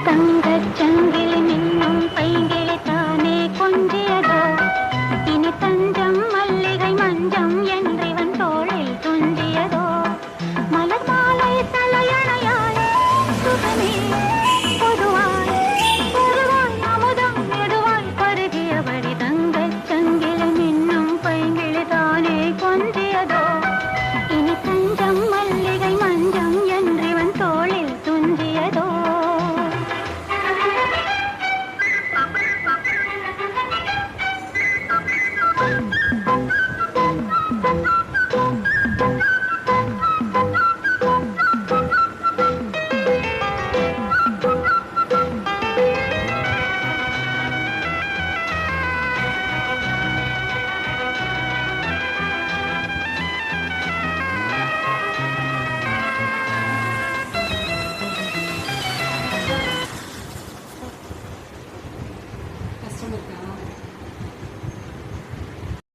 தங்கச் சங்கிலி மின்னும் பைங்கிளி தானே கொஞ்சியதோ இனி தஞ்சம் மல்லிகை மஞ்சம் என்றிவன் தோளில் துஞ்சியதோ மலர் மாலை தலையணையாய் சுகமே பொதுவாய் பொதுவாய் அமுதம் மெதுவாய் பருகியபடி தங்கச் சங்கிலி மின்னும் பைங்கிளி தானே கொஞ்சியதோ இனி தஞ்சம் மல்லிகை மஞ்சம் என்றிவன் தோளில் துஞ்சியதோ கஷ்டம் இருக்கா?